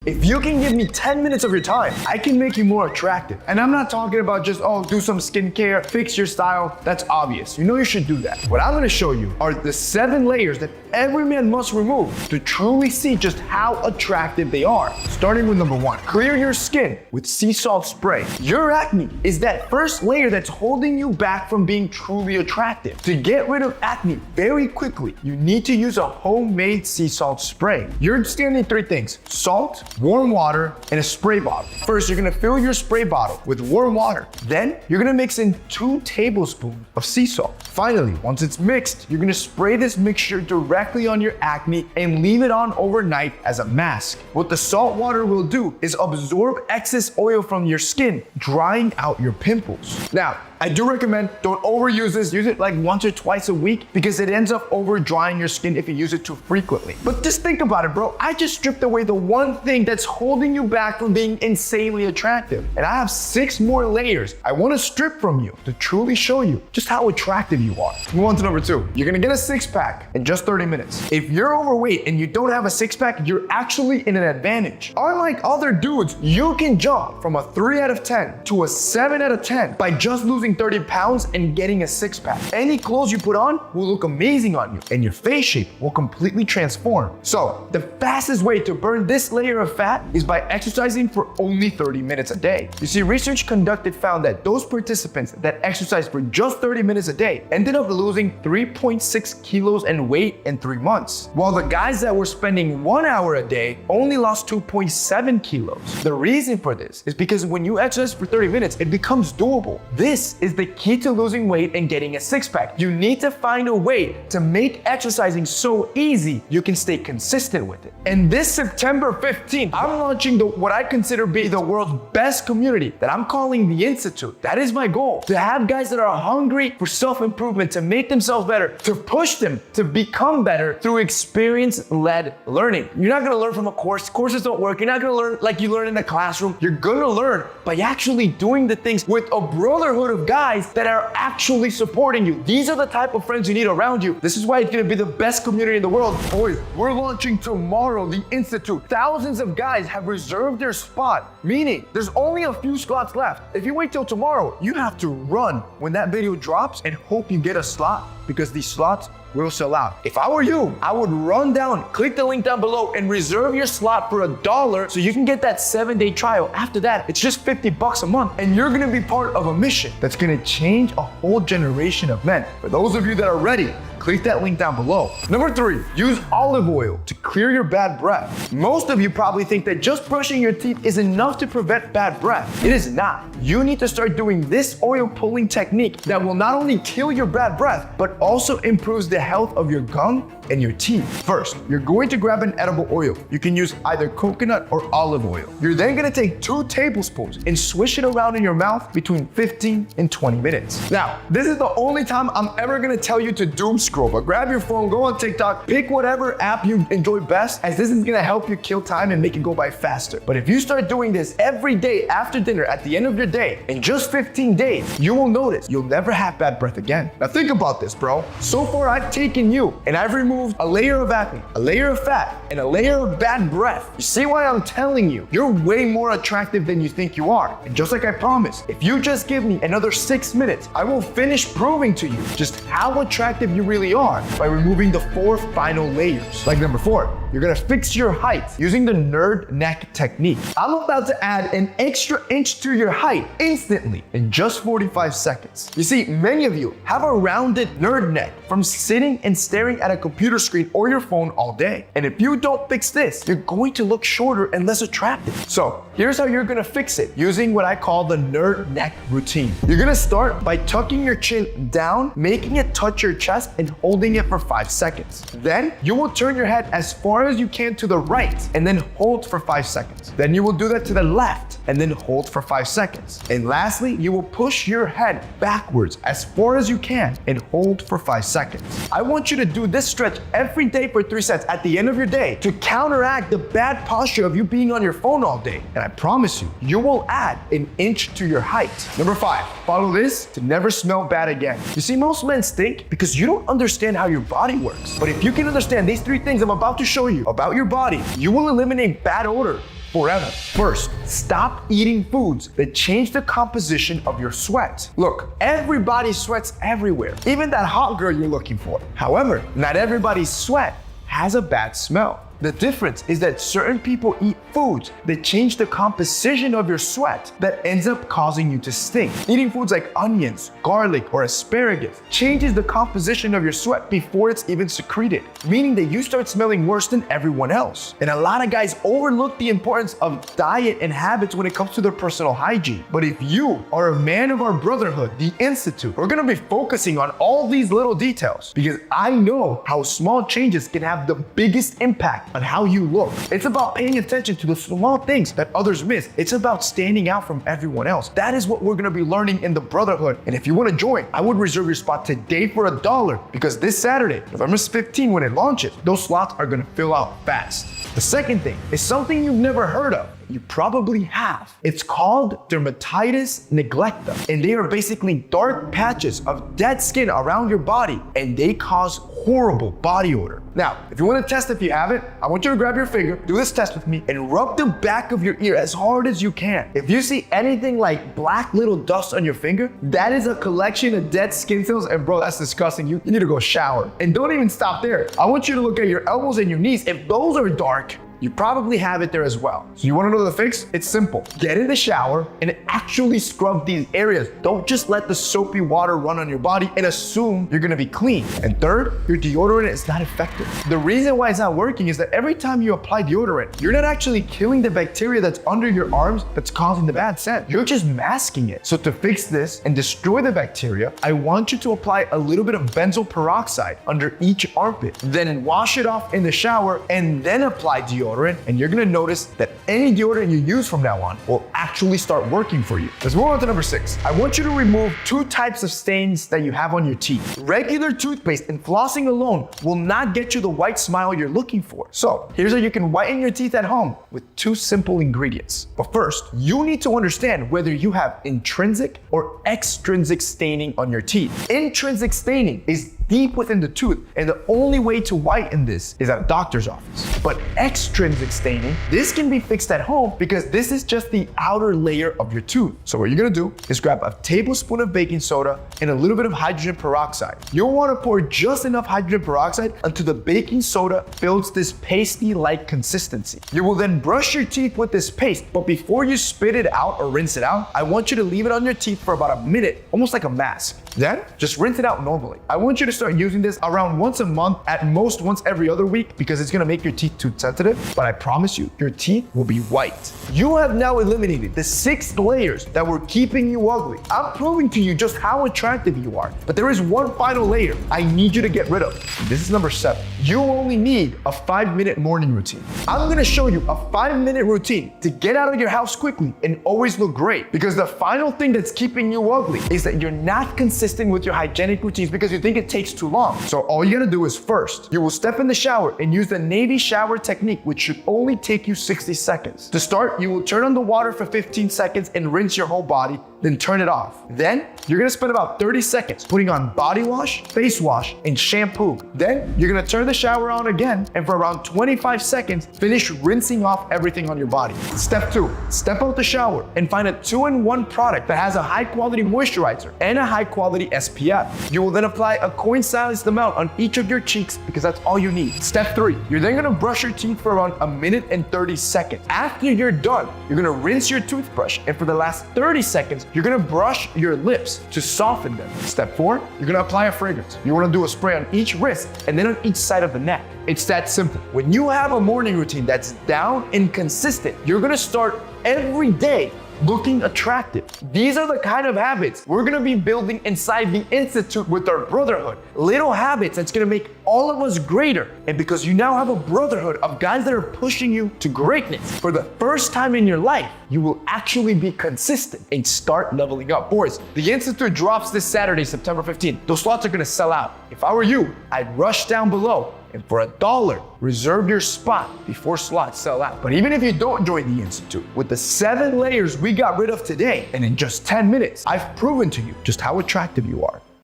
If you can give me 10 minutes of your time, I can make you more attractive. And I'm not talking about just, oh, do some skincare, fix your style. That's obvious. You know you should do that. What I'm gonna show you are the 7 layers that every man must remove to truly see just how attractive they are. Starting with number 1, clear your skin with sea salt spray. Your acne is that first layer that's holding you back from being truly attractive. To get rid of acne very quickly, you need to use a homemade sea salt spray. You're just gonna need 3 things: salt, warm water, and a spray bottle. First, you're gonna fill your spray bottle with warm water. Then, you're gonna mix in 2 tablespoons of sea salt. Finally, once it's mixed, you're gonna spray this mixture directly on your acne and leave it on overnight as a mask. What the salt water will do is absorb excess oil from your skin, drying out your pimples. Now, I do recommend don't overuse this. Use it like once or twice a week because it ends up over drying your skin if you use it too frequently. But just think about it, bro. I just stripped away the one thing that's holding you back from being insanely attractive. And I have 6 more layers I want to strip from you to truly show you just how attractive you are. Move on to number 2. You're gonna get a 6-pack in just 30 minutes. If you're overweight and you don't have a 6-pack, you're actually in an advantage. Unlike other dudes, you can jump from a 3 out of 10 to a 7 out of 10 by just losing 30 pounds and getting a 6-pack. Any clothes you put on will look amazing on you and your face shape will completely transform. So the fastest way to burn this layer of fat is by exercising for only 30 minutes a day. You see, research conducted found that those participants that exercised for just 30 minutes a day ended up losing 3.6 kilos in weight in 3 months, while the guys that were spending 1 hour a day only lost 2.7 kilos. The reason for this is because when you exercise for 30 minutes, it becomes doable. This is the key to losing weight and getting a 6-pack. You need to find a way to make exercising so easy you can stay consistent with it. And this September 15th, I'm launching what I consider be the world's best community that I'm calling the Institute. That is my goal, to have guys that are hungry for self-improvement, to make themselves better, to push them to become better through experience-led learning. You're not gonna learn from a course. Courses don't work. You're not gonna learn like you learn in a classroom. You're gonna learn by actually doing the things with a brotherhood of guys that are actually supporting you. These are the type of friends you need around you. This is why it's gonna be the best community in the world. Boys, we're launching tomorrow, the Institute. Thousands of guys have reserved their spot, meaning there's only a few slots left. If you wait till tomorrow, you have to run when that video drops and hope you get a slot because these slots will sell out. If I were you, I would run down, click the link down below and reserve your slot for $1 so you can get that 7-day trial. After that, it's just $50 a month and you're gonna be part of a mission that's gonna change a whole generation of men. For those of you that are ready, click that link down below. Number 3, use olive oil to clear your bad breath. Most of you probably think that just brushing your teeth is enough to prevent bad breath. It is not. You need to start doing this oil pulling technique that will not only kill your bad breath, but also improves the health of your gum and your teeth. First, you're going to grab an edible oil. You can use either coconut or olive oil. You're then gonna take 2 tablespoons and swish it around in your mouth between 15 and 20 minutes. Now, this is the only time I'm ever gonna tell you to doom scroll, but grab your phone, go on TikTok, pick whatever app you enjoy best, as this is gonna help you kill time and make it go by faster. But if you start doing this every day after dinner at the end of your day, in just 15 days, you will notice you'll never have bad breath again. Now think about this, bro. So far, I've taken you and I've removed a layer of acne, a layer of fat, and a layer of bad breath. You see why I'm telling you? You're way more attractive than you think you are. And just like I promised, if you just give me another 6 minutes, I will finish proving to you just how attractive you really are by removing the 4 final layers. Like number 4, you're gonna fix your height using the nerd neck technique. I'm about to add an extra inch to your height instantly in just 45 seconds. You see, many of you have a rounded nerd neck from sitting and staring at a computer screen or your phone all day. And if you don't fix this, you're going to look shorter and less attractive. So here's how you're gonna fix it using what I call the nerd neck routine. You're gonna start by tucking your chin down, making it touch your chest and holding it for 5 seconds. Then you will turn your head as far as you can to the right and then hold for 5 seconds. Then you will do that to the left and then hold for 5 seconds. And lastly, you will push your head backwards as far as you can and hold for 5 seconds. I want you to do this stretch every day for 3 sets at the end of your day to counteract the bad posture of you being on your phone all day. And I promise you, you will add an inch to your height. Number 5, follow this to never smell bad again. You see, most men stink because you don't understand how your body works. But if you can understand these 3 things I'm about to show you about your body, you will eliminate bad odor, forever. First, stop eating foods that change the composition of your sweat. Look, everybody sweats everywhere, even that hot girl you're looking for. However, not everybody's sweat has a bad smell. The difference is that certain people eat foods that change the composition of your sweat that ends up causing you to stink. Eating foods like onions, garlic, or asparagus changes the composition of your sweat before it's even secreted, meaning that you start smelling worse than everyone else. And a lot of guys overlook the importance of diet and habits when it comes to their personal hygiene. But if you are a man of our brotherhood, the Institute, we're gonna be focusing on all these little details because I know how small changes can have the biggest impact on how you look. It's about paying attention to the small things that others miss. It's about standing out from everyone else. That is what we're gonna be learning in the Brotherhood. And if you wanna join, I would reserve your spot today for $1 because this Saturday, November 15, when it launches, those slots are gonna fill out fast. The second thing is something you've never heard of. You probably have. It's called dermatitis neglecta, and they are basically dark patches of dead skin around your body, and they cause horrible body odor. Now, if you want to test if you have it, I want you to grab your finger, do this test with me, and rub the back of your ear as hard as you can. If you see anything like black little dust on your finger, that is a collection of dead skin cells, and bro, that's disgusting. You need to go shower. And don't even stop there. I want you to look at your elbows and your knees. If those are dark, you probably have it there as well. So you wanna know the fix? It's simple. Get in the shower and actually scrub these areas. Don't just let the soapy water run on your body and assume you're gonna be clean. And third, your deodorant is not effective. The reason why it's not working is that every time you apply deodorant, you're not actually killing the bacteria that's under your arms that's causing the bad scent. You're just masking it. So to fix this and destroy the bacteria, I want you to apply a little bit of benzoyl peroxide under each armpit. Then wash it off in the shower and then apply deodorant. And you're gonna notice that any deodorant you use from now on will actually start working for you. Let's move on to number 6. I want you to remove 2 types of stains that you have on your teeth. Regular toothpaste and flossing alone will not get you the white smile you're looking for. So here's how you can whiten your teeth at home with 2 simple ingredients. But first, you need to understand whether you have intrinsic or extrinsic staining on your teeth. Intrinsic staining is deep within the tooth, and the only way to whiten this is at a doctor's office. But extrinsic staining, this can be fixed at home because this is just the outer layer of your tooth. So what you're gonna do is grab a tablespoon of baking soda and a little bit of hydrogen peroxide. You'll wanna pour just enough hydrogen peroxide until the baking soda builds this pasty-like consistency. You will then brush your teeth with this paste, but before you spit it out or rinse it out, I want you to leave it on your teeth for about a minute, almost like a mask. Then just rinse it out normally. I want you to start using this around once a month, at most once every other week, because it's gonna make your teeth too sensitive, but I promise you, your teeth will be white. You have now eliminated the 6 layers that were keeping you ugly. I'm proving to you just how attractive you are, but there is one final layer I need you to get rid of. This is number 7. You only need a 5-minute morning routine. I'm gonna show you a 5-minute routine to get out of your house quickly and always look great, because the final thing that's keeping you ugly is that you're not consistent with your hygienic routines because you think it takes too long. So all you gotta do is first, you will step in the shower and use the Navy shower technique, which should only take you 60 seconds. To start, you will turn on the water for 15 seconds and rinse your whole body, then turn it off. Then you're gonna spend about 30 seconds putting on body wash, face wash, and shampoo. Then you're gonna turn the shower on again, and for around 25 seconds, finish rinsing off everything on your body. Step 2, step out the shower and find a 2-in-1 product that has a high quality moisturizer and a high quality SPF. You will then apply a coin-sized amount on each of your cheeks because that's all you need. Step 3, you're then gonna brush your teeth for around 1 minute and 30 seconds. After you're done, you're gonna rinse your toothbrush, and for the last 30 seconds, you're gonna brush your lips to soften them. Step 4, you're gonna apply a fragrance. You wanna do a spray on each wrist and then on each side of the neck. It's that simple. When you have a morning routine that's down and consistent, you're gonna start every day looking attractive. These are the kind of habits we're gonna be building inside the Institute with our brotherhood. Little habits that's gonna make all of us greater. And because you now have a brotherhood of guys that are pushing you to greatness, for the first time in your life, you will actually be consistent and start leveling up. Boys, the Institute drops this Saturday, September 15th. Those slots are gonna sell out. If I were you, I'd rush down below, and for $1, reserve your spot before slots sell out. But even if you don't join the Institute, with the 7 layers we got rid of today, and in just 10 minutes, I've proven to you just how attractive you are.